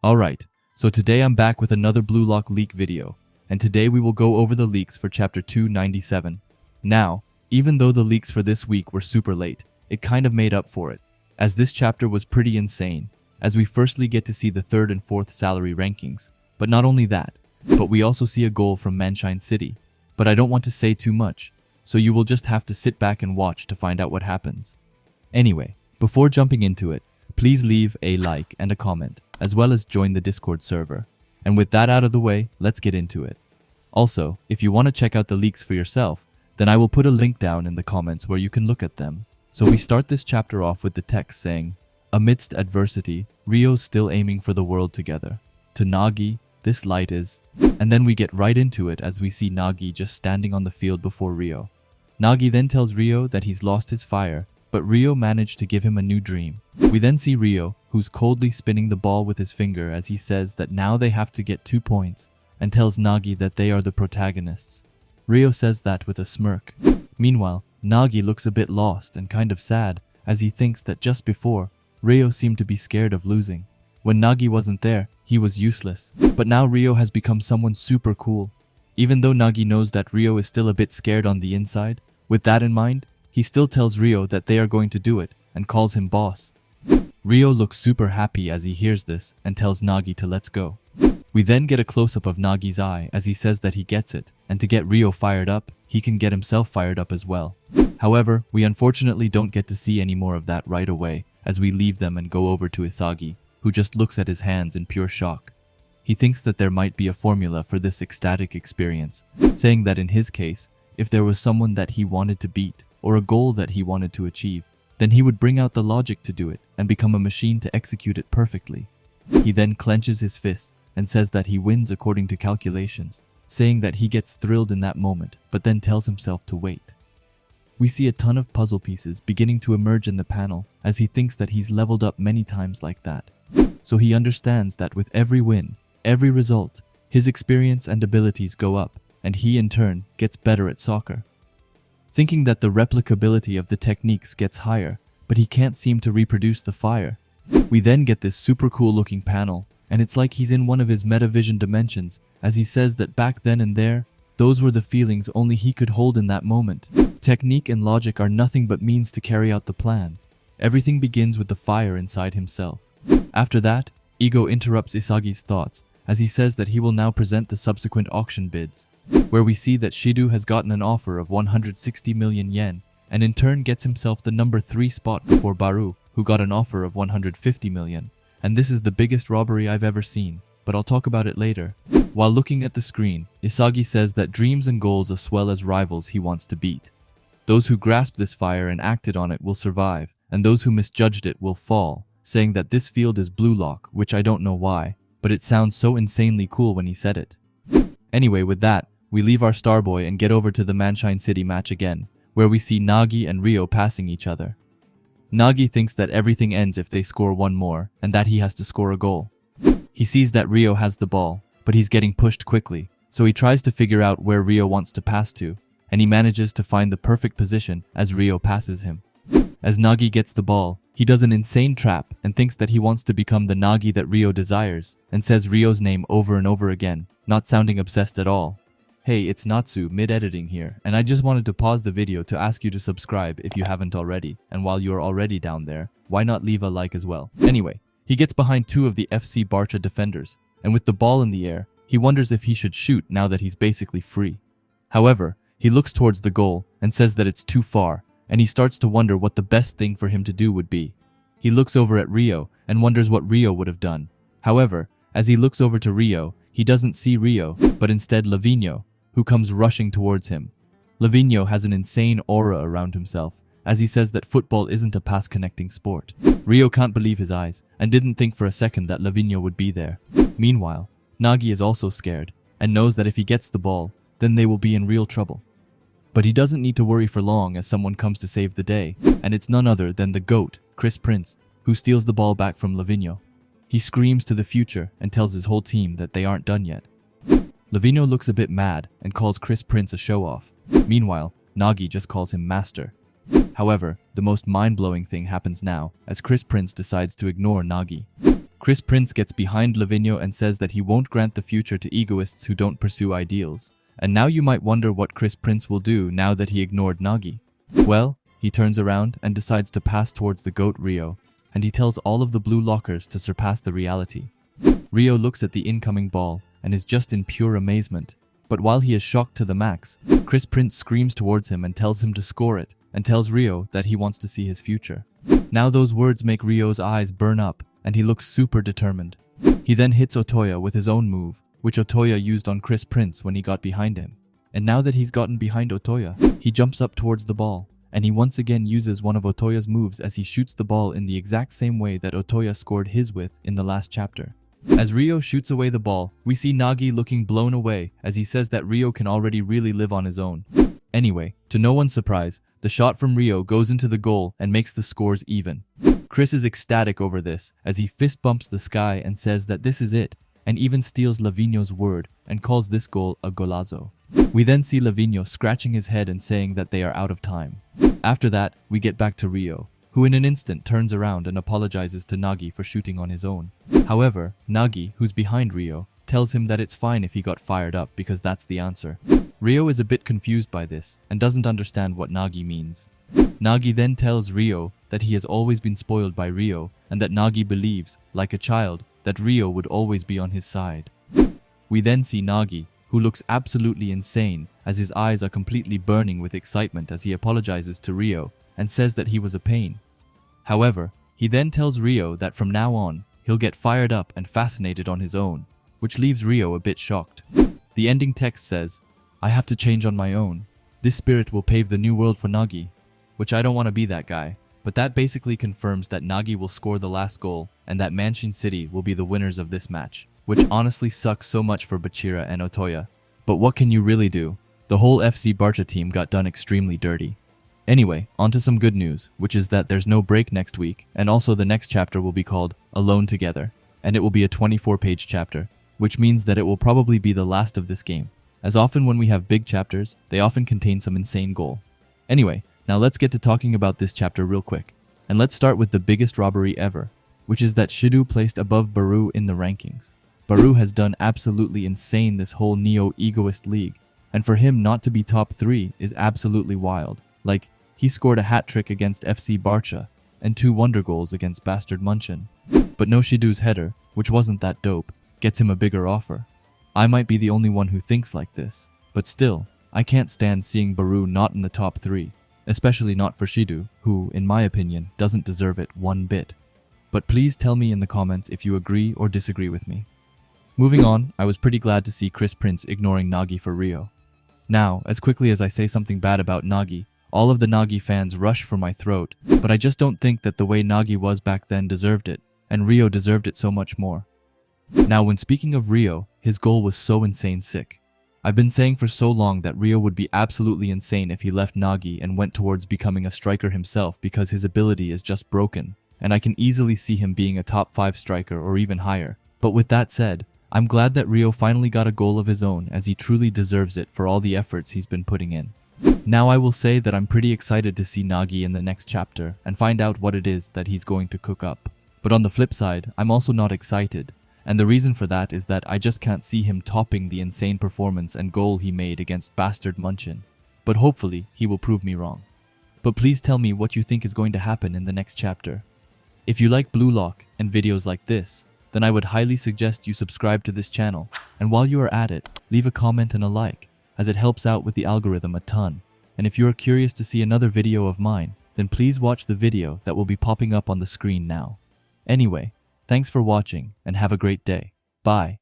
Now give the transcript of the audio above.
Alright, so today I'm back with another Blue Lock leak video, and today we will go over the leaks for chapter 297. Now, even though the leaks for this week were super late, it kind of made up for it, as this chapter was pretty insane, as we firstly get to see the 3rd and 4th salary rankings, but not only that, but we also see a goal from Manshine City, but I don't want to say too much, so you will just have to sit back and watch to find out what happens. Anyway, before jumping into it, please leave a like and a comment, as well as join the Discord server. And with that out of the way, let's get into it. Also, if you want to check out the leaks for yourself, then I will put a link down in the comments where you can look at them. So we start this chapter off with the text saying, "Amidst adversity, Rio's still aiming for the world together. To Nagi, this light is..." And then we get right into it as we see Nagi just standing on the field before Reo. Nagi then tells Reo that he's lost his fire, but Reo managed to give him a new dream. We then see Reo, who's coldly spinning the ball with his finger as he says that now they have to get 2 points, and tells Nagi that they are the protagonists. Reo says that with a smirk. Meanwhile, Nagi looks a bit lost and kind of sad, as he thinks that just before, Reo seemed to be scared of losing. When Nagi wasn't there, he was useless. But now Reo has become someone super cool. Even though Nagi knows that Reo is still a bit scared on the inside, with that in mind, he still tells Reo that they are going to do it and calls him boss. Reo looks super happy as he hears this and tells Nagi to let's go. We then get a close-up of Nagi's eye as he says that he gets it, and to get Reo fired up, he can get himself fired up as well. However, we unfortunately don't get to see any more of that right away as we leave them and go over to Isagi, who just looks at his hands in pure shock. He thinks that there might be a formula for this ecstatic experience, saying that in his case, if there was someone that he wanted to beat, or a goal that he wanted to achieve, then he would bring out the logic to do it and become a machine to execute it perfectly. He then clenches his fist and says that he wins according to calculations, saying that he gets thrilled in that moment, but then tells himself to wait. We see a ton of puzzle pieces beginning to emerge in the panel as he thinks that he's leveled up many times like that. So he understands that with every win, every result, his experience and abilities go up, and he in turn gets better at soccer. Thinking that the replicability of the techniques gets higher, but he can't seem to reproduce the fire. We then get this super cool looking panel, and it's like he's in one of his metavision dimensions, as he says that back then and there, those were the feelings only he could hold in that moment. Technique and logic are nothing but means to carry out the plan. Everything begins with the fire inside himself. After that, Ego interrupts Isagi's thoughts, as he says that he will now present the subsequent auction bids, where we see that Shido has gotten an offer of 160 million yen, and in turn gets himself the number 3 spot before Baru, who got an offer of 150 million. And this is the biggest robbery I've ever seen, but I'll talk about it later. While looking at the screen, Isagi says that dreams and goals as well as rivals he wants to beat. Those who grasped this fire and acted on it will survive, and those who misjudged it will fall, saying that this field is Blue Lock, which I don't know why, but it sounds so insanely cool when he said it. Anyway, with that, we leave our Starboy and get over to the Manshine City match again, where we see Nagi and Reo passing each other. Nagi thinks that everything ends if they score one more, and that he has to score a goal. He sees that Reo has the ball, but he's getting pushed quickly, so he tries to figure out where Reo wants to pass to, and he manages to find the perfect position as Reo passes him. As Nagi gets the ball, he does an insane trap and thinks that he wants to become the Nagi that Reo desires, and says Rio's name over and over again, not sounding obsessed at all. Hey, it's Natsu mid-editing here, and I just wanted to pause the video to ask you to subscribe if you haven't already, and while you're already down there, why not leave a like as well? Anyway, he gets behind 2 of the FC Barca defenders, and with the ball in the air, he wonders if he should shoot now that he's basically free. However, he looks towards the goal and says that it's too far, and he starts to wonder what the best thing for him to do would be. He looks over at Reo and wonders what Reo would have done. However, as he looks over to Reo, he doesn't see Reo, but instead Lavinho, who comes rushing towards him. Lavinho has an insane aura around himself, as he says that football isn't a pass-connecting sport. Reo can't believe his eyes, and didn't think for a second that Lavinho would be there. Meanwhile, Nagi is also scared, and knows that if he gets the ball, then they will be in real trouble. But he doesn't need to worry for long as someone comes to save the day, and it's none other than the GOAT, Chris Prince, who steals the ball back from Lavinho. He screams to the future and tells his whole team that they aren't done yet. Lavinho looks a bit mad and calls Chris Prince a show-off. Meanwhile, Nagi just calls him master. However, the most mind-blowing thing happens now as Chris Prince decides to ignore Nagi. Chris Prince gets behind Lavinio and says that he won't grant the future to egoists who don't pursue ideals. And now you might wonder what Chris Prince will do now that he ignored Nagi. Well, he turns around and decides to pass towards the goat Reo, and he tells all of the blue lockers to surpass the reality. Reo looks at the incoming ball and is just in pure amazement. But while he is shocked to the max, Chris Prince screams towards him and tells him to score it, and tells Reo that he wants to see his future. Now those words make Rio's eyes burn up, and he looks super determined. He then hits Otoya with his own move, which Otoya used on Chris Prince when he got behind him. And now that he's gotten behind Otoya, he jumps up towards the ball, and he once again uses one of Otoya's moves as he shoots the ball in the exact same way that Otoya scored his with in the last chapter. As Reo shoots away the ball, we see Nagi looking blown away as he says that Reo can already really live on his own. Anyway, to no one's surprise, the shot from Reo goes into the goal and makes the scores even. Chris is ecstatic over this as he fist bumps the sky and says that this is it, and even steals Lavinio's word and calls this goal a golazo. We then see Lavinio scratching his head and saying that they are out of time. After that, we get back to Reo, who in an instant turns around and apologizes to Nagi for shooting on his own. However, Nagi, who's behind Reo, tells him that it's fine if he got fired up because that's the answer. Reo is a bit confused by this and doesn't understand what Nagi means. Nagi then tells Reo that he has always been spoiled by Reo and that Nagi believes, like a child, that Reo would always be on his side. We then see Nagi, who looks absolutely insane as his eyes are completely burning with excitement as he apologizes to Reo and says that he was a pain. However, he then tells Reo that from now on, he'll get fired up and fascinated on his own, which leaves Reo a bit shocked. The ending text says, "I have to change on my own. This spirit will pave the new world for Nagi," which I don't want to be that guy, but that basically confirms that Nagi will score the last goal and that Manshine City will be the winners of this match, which honestly sucks so much for Bachira and Otoya. But what can you really do? The whole FC Barca team got done extremely dirty. Anyway, onto some good news, which is that there's no break next week, and also the next chapter will be called Alone Together, and it will be a 24-page chapter, which means that it will probably be the last of this game. As often when we have big chapters, they often contain some insane goal. Anyway, now let's get to talking about this chapter real quick, and let's start with the biggest robbery ever, which is that Shidu placed above Baru in the rankings. Baru has done absolutely insane this whole neo-egoist league, and for him not to be top 3 is absolutely wild. Like, he scored a hat-trick against FC Barca, and 2 wonder goals against bastard Munchen. But no Shidu's header, which wasn't that dope, gets him a bigger offer. I might be the only one who thinks like this, but still, I can't stand seeing Baru not in the top 3, especially not for Shidu, who, in my opinion, doesn't deserve it one bit. But please tell me in the comments if you agree or disagree with me. Moving on, I was pretty glad to see Chris Prince ignoring Nagi for Reo. Now, as quickly as I say something bad about Nagi, all of the Nagi fans rush for my throat, but I just don't think that the way Nagi was back then deserved it, and Reo deserved it so much more. Now, when speaking of Reo, his goal was so insane sick. I've been saying for so long that Reo would be absolutely insane if he left Nagi and went towards becoming a striker himself because his ability is just broken, and I can easily see him being a top 5 striker or even higher. But with that said, I'm glad that Reo finally got a goal of his own as he truly deserves it for all the efforts he's been putting in. Now I will say that I'm pretty excited to see Nagi in the next chapter and find out what it is that he's going to cook up. But on the flip side, I'm also not excited, and the reason for that is that I just can't see him topping the insane performance and goal he made against bastard Munchen. But hopefully, he will prove me wrong. But please tell me what you think is going to happen in the next chapter. If you like Blue Lock and videos like this, then I would highly suggest you subscribe to this channel, and while you are at it, leave a comment and a like, as it helps out with the algorithm a ton. And if you are curious to see another video of mine, then please watch the video that will be popping up on the screen now. Anyway, thanks for watching and have a great day. Bye.